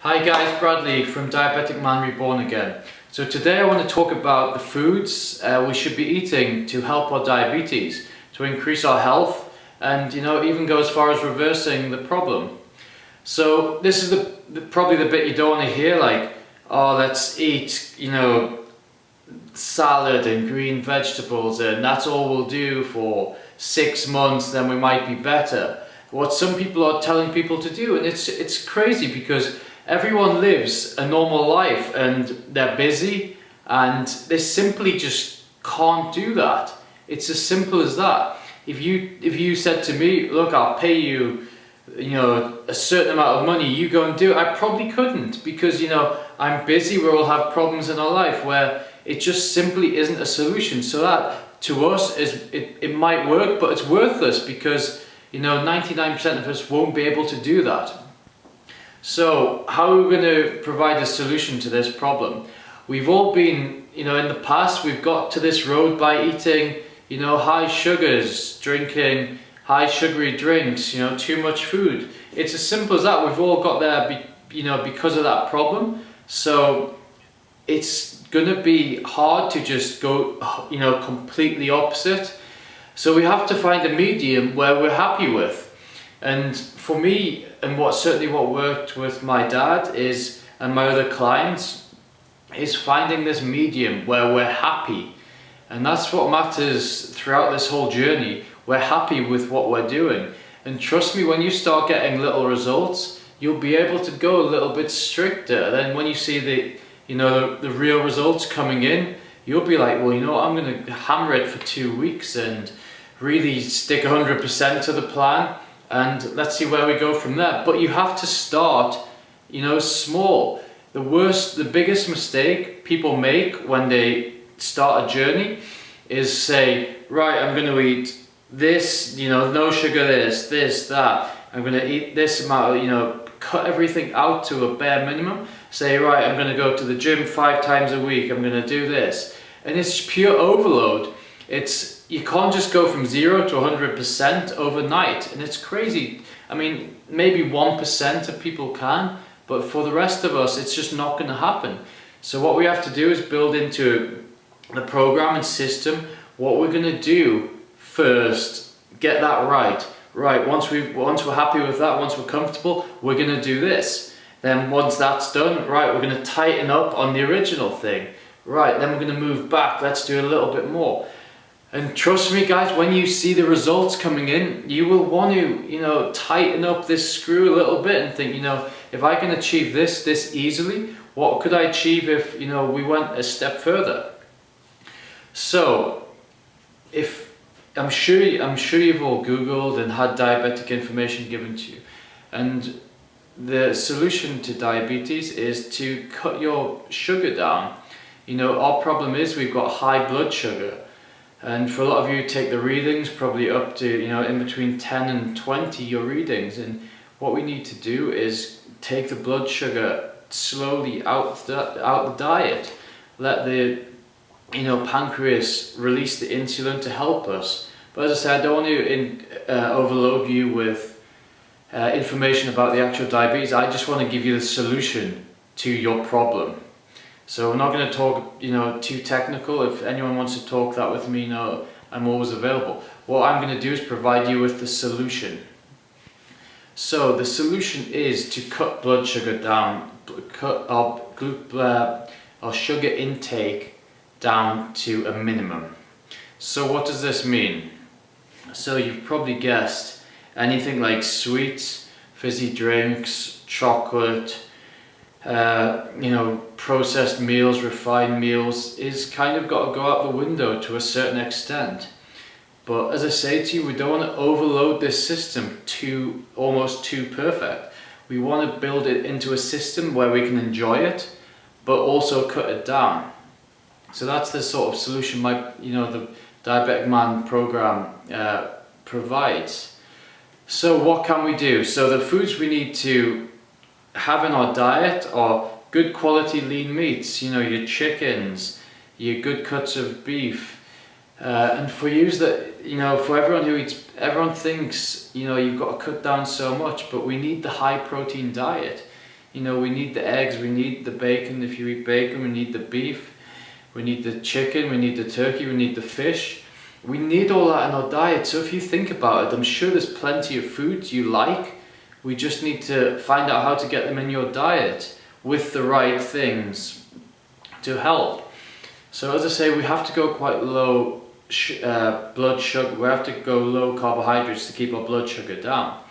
Hi guys, Bradley from Diabetic Man Reborn again. So today I want to talk about the foods we should be eating to help our diabetes, to increase our health and even go as far as reversing the problem. So this is probably the bit you don't want to hear, like, oh, let's eat salad and green vegetables and that's all we'll do for 6 months, then we might be better. What some people are telling people to do, and it's crazy because everyone lives a normal life and they're busy and they simply just can't do that. It's as simple as that. If you said to me, look, I'll pay you a certain amount of money, you go and do it, I probably couldn't, because I'm busy. We all have problems in our life where it just simply isn't a solution. So that to us it might work, but it's worthless because 99% of us won't be able to do that. So how are we going to provide a solution to this problem? We've all been, in the past, we've got to this road by eating, high sugars, drinking high sugary drinks, too much food. It's as simple as that. We've all got there, because of that problem. So it's going to be hard to just go, completely opposite. So we have to find a medium where we're happy with. And for me, and what worked with my dad and my other clients, is finding this medium where we're happy. And that's what matters throughout this whole journey. We're happy with what we're doing. And trust me, when you start getting little results, you'll be able to go a little bit stricter. Then when you see the real results coming in, you'll be like, well, I'm going to hammer it for 2 weeks and really stick 100% to the plan. And let's see where we go from there. But you have to start, small. The biggest mistake people make when they start a journey is say, right, I'm going to eat this, no sugar, this, that. I'm going to eat this amount, cut everything out to a bare minimum. Say, right, I'm going to go to the gym 5 times a week. I'm going to do this. And it's pure overload. You can't just go from 0 to 100% overnight, and it's crazy. I mean, maybe 1% of people can, but for the rest of us, it's just not going to happen. So what we have to do is build into the program and system what we're going to do first. Get that right. Right, once we're happy with that, once we're comfortable, we're going to do this. Then once that's done, right, we're going to tighten up on the original thing. Right, then we're going to move back. Let's do a little bit more. And trust me guys, when you see the results coming in, you will want to, tighten up this screw a little bit and think, if I can achieve this easily, what could I achieve if, we went a step further? So, I'm sure you've all Googled and had diabetic information given to you. And the solution to diabetes is to cut your sugar down. Our problem is we've got high blood sugar. And for a lot of you, take the readings probably up to, in between 10 and 20 your readings. And what we need to do is take the blood sugar slowly out the diet. Let the, pancreas release the insulin to help us. But as I said, I don't want to overload you with information about the actual diabetes. I just want to give you the solution to your problem. So we're not going to talk, too technical. If anyone wants to talk that with me, I'm always available. What I'm going to do is provide you with the solution. So the solution is to cut blood sugar down, cut our sugar intake down to a minimum. So what does this mean? So you've probably guessed, anything like sweets, fizzy drinks, chocolate, processed meals, refined meals, is kind of got to go out the window to a certain extent. But as I say to you, we don't want to overload this system almost too perfect. We want to build it into a system where we can enjoy it, but also cut it down. So that's the sort of solution the Diabetic Man program provides. So what can we do? So the foods we need to have in our diet are good quality lean meats, your chickens, your good cuts of beef, and for for everyone who eats, everyone thinks you've got to cut down so much, but we need the high protein diet. You know, we need the eggs, we need the bacon if you eat bacon, we need the beef, we need the chicken, we need the turkey, we need the fish. We need all that in our diet. So if you think about it, I'm sure there's plenty of foods you like. We just need to find out how to get them in your diet with the right things to help. So as I say, we have to go quite low blood sugar. We have to go low carbohydrates to keep our blood sugar down.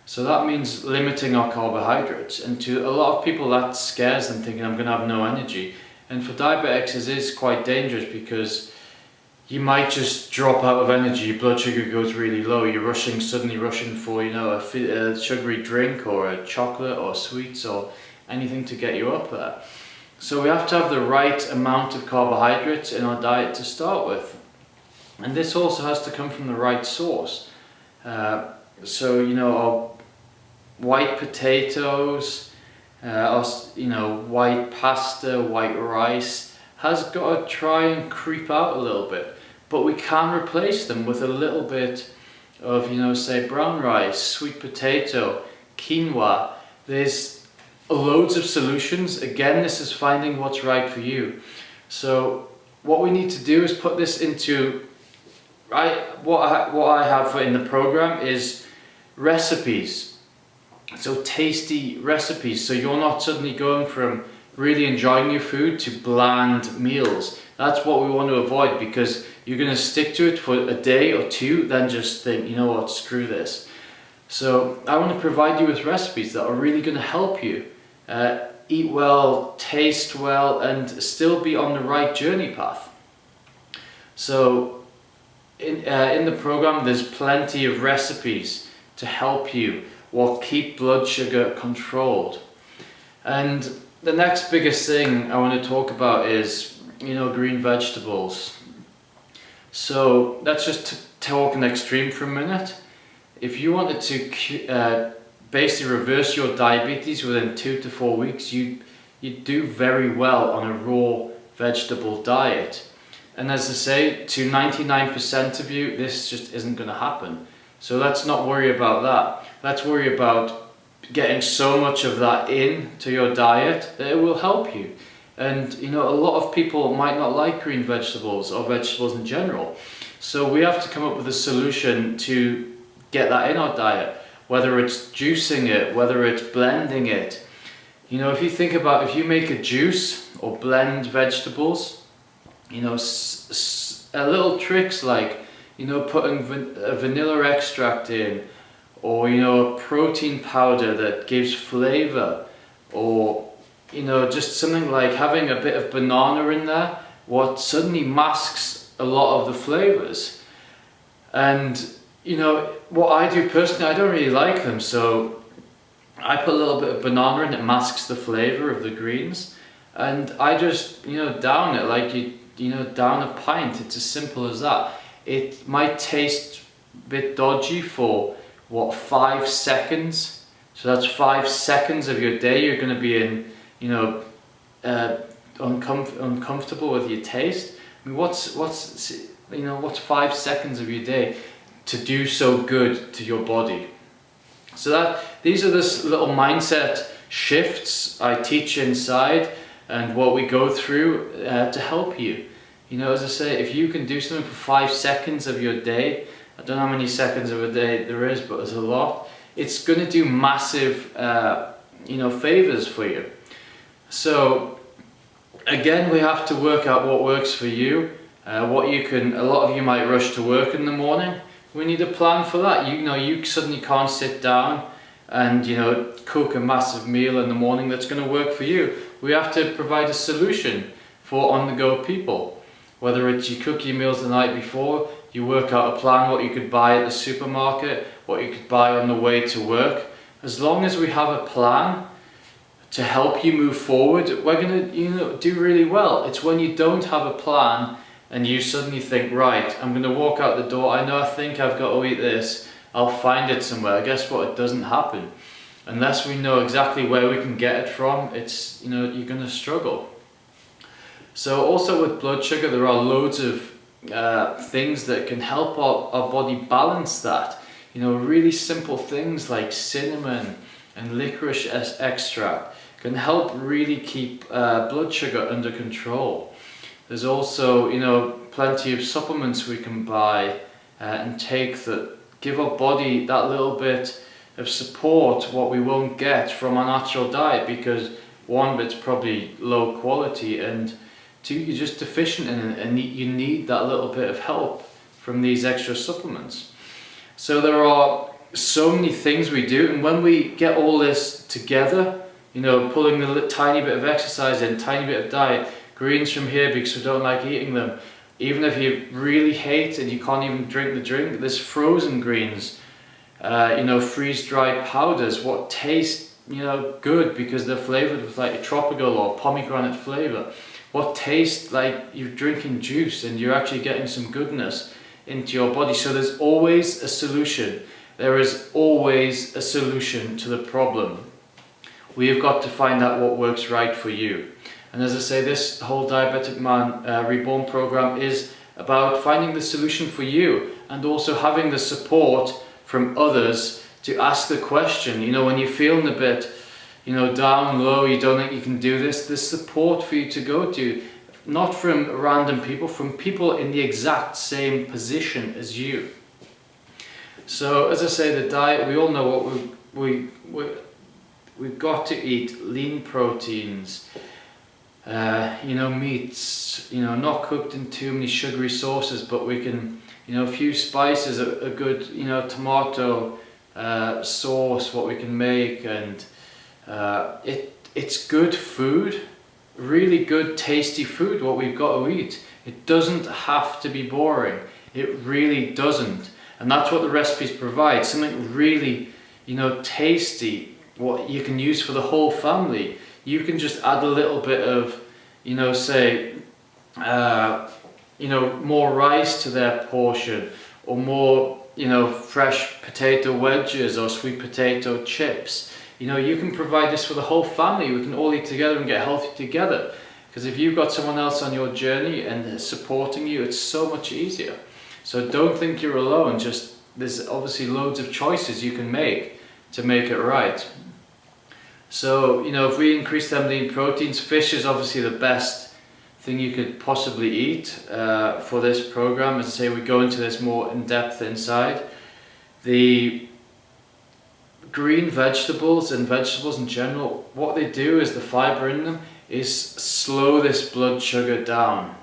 So that means limiting our carbohydrates, and to a lot of people that scares them, thinking I'm going to have no energy. And for diabetics it is quite dangerous, because you might just drop out of energy, your blood sugar goes really low, you're suddenly rushing for, you know, a sugary drink or a chocolate or sweets or anything to get you up there. So we have to have the right amount of carbohydrates in our diet to start with. And this also has to come from the right source. So, you know, our white potatoes, you know, white pasta, white rice has got to try and creep out a little bit, but we can replace them with a little bit of, you know, say brown rice, sweet potato, quinoa. There's loads of solutions. Again, this is finding what's right for you. So what we need to do is put this into, what I have in the program is recipes. So tasty recipes, so you're not suddenly going from really enjoying your food to bland meals. That's what we want to avoid, because you're going to stick to it for a day or two, then just think, you know what, screw this. So I want to provide you with recipes that are really going to help you eat well, taste well, and still be on the right journey path. So in the program there's plenty of recipes to help you or keep blood sugar controlled. And the next biggest thing I want to talk about is, you know, green vegetables. So let's just talk an extreme for a minute. If you wanted to basically reverse your diabetes within 2 to 4 weeks, you do very well on a raw vegetable diet. And as I say, to 99% of you, this just isn't going to happen. So let's not worry about that. Let's worry about getting so much of that into your diet that it will help you. And you know, a lot of people might not like green vegetables or vegetables in general. So we have to come up with a solution to get that in our diet, whether it's juicing it, whether it's blending it. You know, if you think about, if you make a juice or blend vegetables, you know, little tricks like, you know, putting a vanilla extract in, or, you know, a protein powder that gives flavor, or, you know, just something like having a bit of banana in there, what suddenly masks a lot of the flavors. And, you know, what I do personally, I don't really like them, so I put a little bit of banana in, it masks the flavor of the greens, and I just, you know, down it like you know, down a pint. It's as simple as that. It might taste a bit dodgy for, what, 5 seconds? So that's 5 seconds of your day you're going to be in, you know, uncomfortable with your taste. I mean, what's 5 seconds of your day to do so good to your body? So these are this little mindset shifts I teach inside, and what we go through to help you. You know, as I say, if you can do something for 5 seconds of your day, I don't know how many seconds of a day there is, but there's a lot. It's going to do massive, you know, favors for you. So again, we have to work out what works for you. What you can. A lot of you might rush to work in the morning. We need a plan for that. You know, you suddenly can't sit down and, you know, cook a massive meal in the morning that's going to work for you. We have to provide a solution for on-the-go people. Whether it's you cook your meals the night before, you work out a plan, what you could buy at the supermarket, what you could buy on the way to work. As long as we have a plan to help you move forward, we're going to, you know, do really well. It's when you don't have a plan and you suddenly think, right, I'm going to walk out the door, I think I've got to eat this, I'll find it somewhere. Guess what? It doesn't happen. Unless we know exactly where we can get it from, it's, you know, you're going to struggle. So also with blood sugar, there are loads of things that can help our body balance that. You know, really simple things like cinnamon and licorice extract can help really keep blood sugar under control. There's also, plenty of supplements we can buy and take that give our body that little bit of support, what we won't get from our natural diet, because one, it's probably low quality, and two, you're just deficient in it and you need that little bit of help from these extra supplements. So there are so many things we do, and when we get all this together, pulling the tiny bit of exercise in, tiny bit of diet, greens from here because we don't like eating them, even if you really hate and you can't even drink the drink, there's frozen greens, freeze-dried powders, what taste good because they're flavored with like a tropical or pomegranate flavor, what taste like you're drinking juice and you're actually getting some goodness into your body. So there's always a solution. There is always a solution to the problem. We have got to find out what works right for you. And as I say, this whole Diabetic Man Reborn program is about finding the solution for you and also having the support from others to ask the question. When you're feeling a bit, down low, you don't think you can do this, there's support for you to go to, not from random people, from people in the exact same position as you. So as I say, the diet, we all know what we've got to eat: lean proteins, meats, not cooked in too many sugary sauces, but we can, a few spices, a good, tomato sauce, what we can make, and it's good food, really good tasty food, what we've got to eat. It doesn't have to be boring, it really doesn't, and that's what the recipes provide, something really, tasty, what you can use for the whole family. You can just add a little bit of, more rice to their portion, or more, fresh potato wedges or sweet potato chips. You can provide this for the whole family. We can all eat together and get healthy together. Because if you've got someone else on your journey and supporting you, it's so much easier. So don't think you're alone. There's obviously loads of choices you can make to make it right. So, if we increase them lean proteins, fish is obviously the best thing you could possibly eat for this program. As I say, we go into this more in depth inside. The green vegetables and vegetables in general, what they do is the fiber in them is slow this blood sugar down,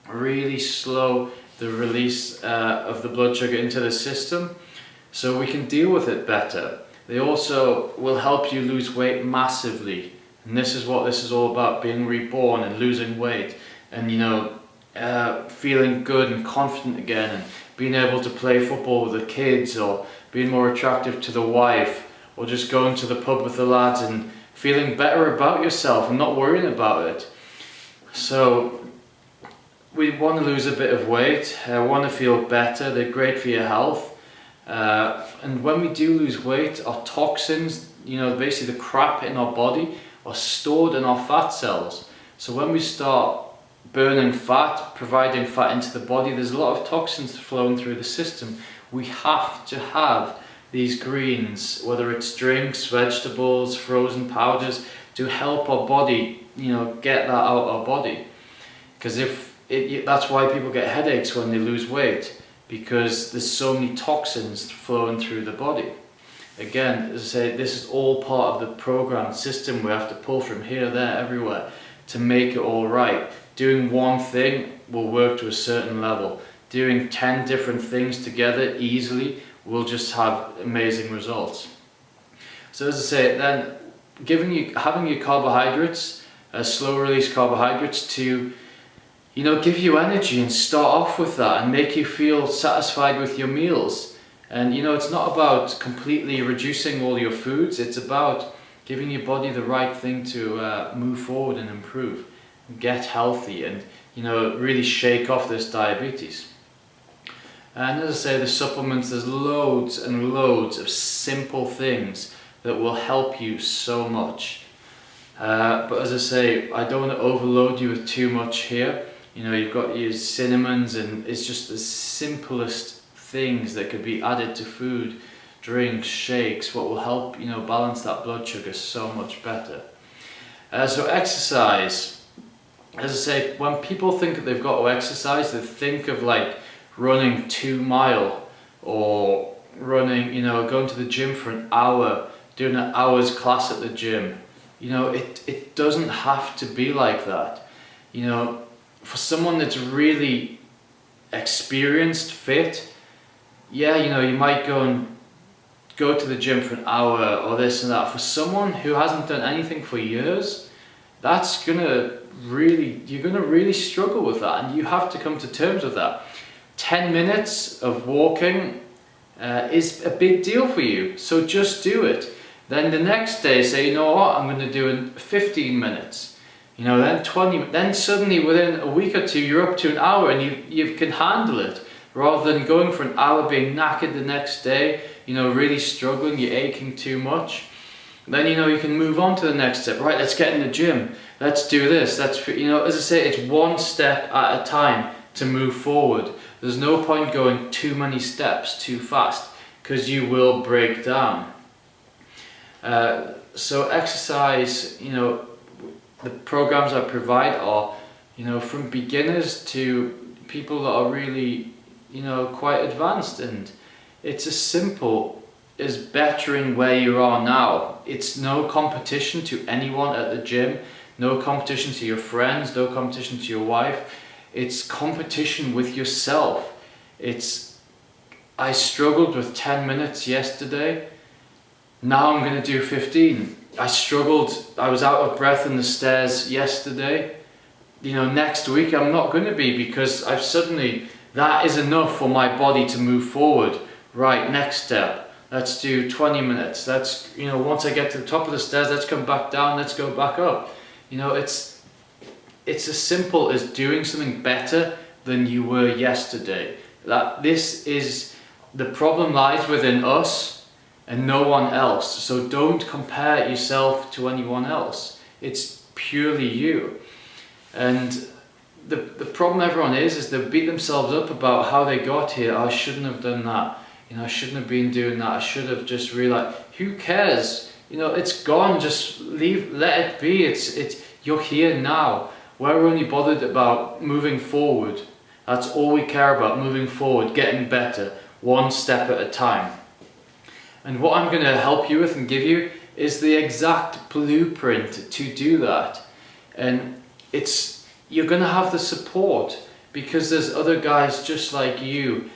really slow the release of the blood sugar into the system, so we can deal with it better. They also will help you lose weight massively, and this is what this is all about: being reborn and losing weight, and feeling good and confident again, and being able to play football with the kids, or being more attractive to the wife, or just going to the pub with the lads and feeling better about yourself and not worrying about it. So we want to lose a bit of weight, want to feel better, they're great for your health. And when we do lose weight, our toxins, basically the crap in our body, are stored in our fat cells. So when we start burning fat, providing fat into the body, there's a lot of toxins flowing through the system. We have to have these greens, whether it's drinks, vegetables, frozen powders, to help our body, get that out of our body. Because that's why people get headaches when they lose weight, because there's so many toxins flowing through the body. Again, as I say, this is all part of the program system. We have to pull from here, there, everywhere to make it all right. Doing one thing will work to a certain level. Doing 10 different things together easily will just have amazing results. So as I say, then having your carbohydrates, slow release carbohydrates, to give you energy and start off with that and make you feel satisfied with your meals. And it's not about completely reducing all your foods, it's about giving your body the right thing to move forward and improve and get healthy and really shake off this diabetes. And as I say, the supplements, there's loads and loads of simple things that will help you so much. But as I say, I don't want to overload you with too much here. You've got your cinnamons, and it's just the simplest things that could be added to food, drinks, shakes, what will help balance that blood sugar so much better. So exercise, as I say, when people think that they've got to exercise, they think of like running 2 mile or running, going to the gym for an hour, doing an hour's class at the gym. It doesn't have to be like that. For someone that's really experienced, fit, yeah, you might go to the gym for an hour or this and that. For someone who hasn't done anything for years, you're gonna really struggle with that, and you have to come to terms with that. 10 minutes of walking is a big deal for you, so just do it. Then the next day say, you know what, I'm going to do in 15 minutes, then 20, then suddenly within a week or two you're up to an hour and you can handle it, rather than going for an hour being knackered the next day, really struggling, you're aching too much. Then you can move on to the next step. Right, let's get in the gym, let's do this, as I say, it's one step at a time to move forward. There's no point going too many steps too fast, because you will break down. So exercise, the programs I provide are, from beginners to people that are really, quite advanced, and it's as simple as bettering where you are now. It's no competition to anyone at the gym, no competition to your friends, no competition to your wife. It's competition with yourself. I struggled with 10 minutes yesterday. Now I'm going to do 15. I was out of breath in the stairs yesterday. Next week I'm not going to be, because that is enough for my body to move forward. Right, next step. Let's do 20 minutes. Once I get to the top of the stairs, let's come back down, let's go back up. It's as simple as doing something better than you were yesterday. The problem lies within us and no one else. So don't compare yourself to anyone else. It's purely you. And the problem everyone is they beat themselves up about how they got here. I shouldn't have done that. I shouldn't have been doing that. I should have just realized. Who cares? It's gone. Just let it be. You're here now. We're only bothered about moving forward. That's all we care about, moving forward, getting better, one step at a time. And what I'm going to help you with and give you is the exact blueprint to do that. And you're going to have the support, because there's other guys just like you,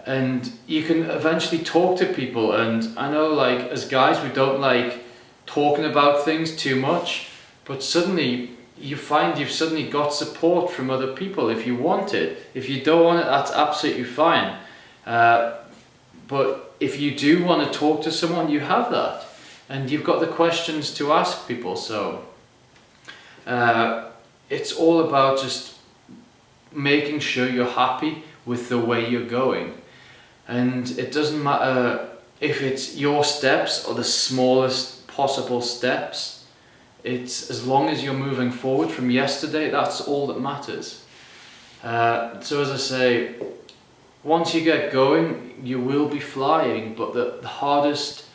and you can eventually talk to people. And I know, like, as guys, we don't like talking about things too much, but suddenly you find you've suddenly got support from other people if you want it. If you don't want it, that's absolutely fine. But if you do want to talk to someone, you have that, and you've got the questions to ask people. So it's all about just making sure you're happy with the way you're going. And it doesn't matter if it's your steps or the smallest possible steps. It's as long as you're moving forward from yesterday, that's all that matters. So as I say, once you get going, you will be flying, but the hardest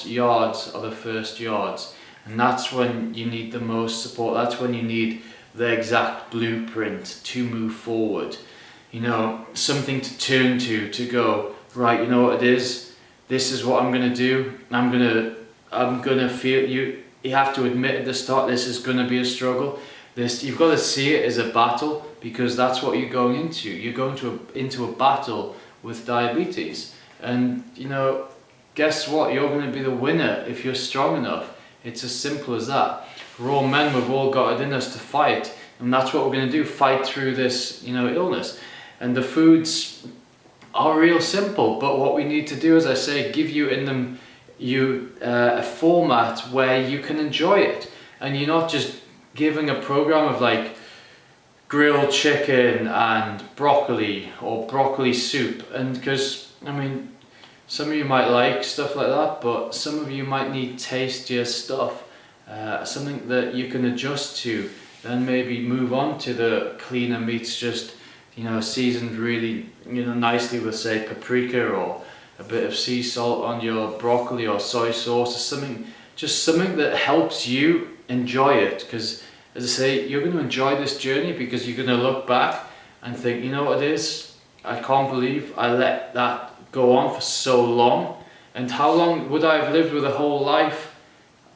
yards are the first yards. And that's when you need the most support. That's when you need the exact blueprint to move forward. Something to turn to go, right, you know what it is? This is what I'm going to do. I'm going to feel you. You have to admit at the start, this is going to be a struggle. You've got to see it as a battle, because that's what you're going into. You're going into a battle with diabetes. And, guess what? You're going to be the winner if you're strong enough. It's as simple as that. We're all men, we've all got it in us to fight. And that's what we're going to do, fight through this, illness. And the foods are real simple, but what we need to do, as I say, give you a format where you can enjoy it, and you're not just giving a program of like grilled chicken and broccoli or broccoli soup. And because some of you might like stuff like that, but some of you might need tastier stuff, something that you can adjust to, then maybe move on to the cleaner meats, just seasoned really nicely with, say, paprika or a bit of sea salt on your broccoli, or soy sauce, or something that helps you enjoy it, because as I say, you're going to enjoy this journey, because you're going to look back and think, you know what it is, I can't believe I let that go on for so long, and how long would I have lived with a whole life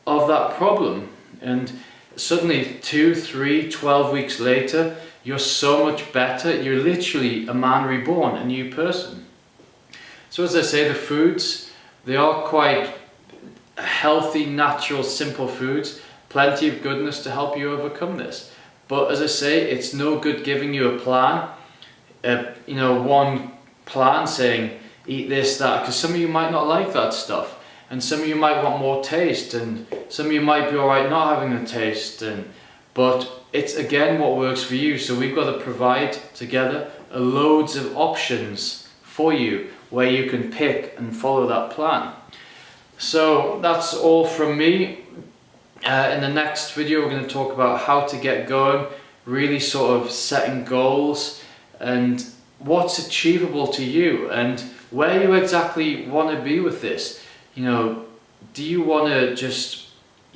of that problem? And suddenly 2, 3, 12 weeks later, you're so much better. You're literally a man reborn, a new person. So as I say, the foods, they are quite healthy, natural, simple foods, plenty of goodness to help you overcome this. But as I say, it's no good giving you a plan, you know, one plan saying eat this, that, because some of you might not like that stuff, and some of you might want more taste, and some of you might be alright not having the taste, but it's again what works for you. So we've got to provide together loads of options for you where you can pick and follow that plan. So that's all from me. In the next video we're going to talk about how to get going, really sort of setting goals and what's achievable to you and where you exactly want to be with this. You know, do you want to just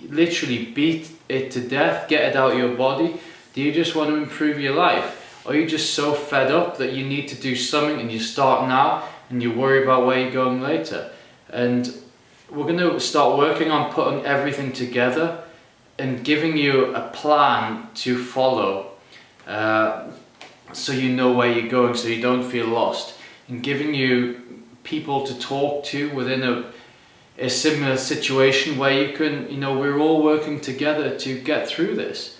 literally beat it to death, get it out of your body? Do you just want to improve your life? Or are you just so fed up that you need to do something and you start now and you worry about where you're going later? And we're going to start working on putting everything together and giving you a plan to follow, so you know where you're going, so you don't feel lost, and giving you people to talk to within a similar situation where you can, you know, we're all working together to get through this.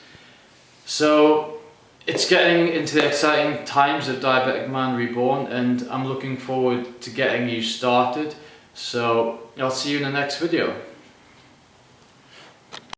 So it's getting into the exciting times of Diabetic Man Reborn, and I'm looking forward to getting you started. So I'll see you in the next video.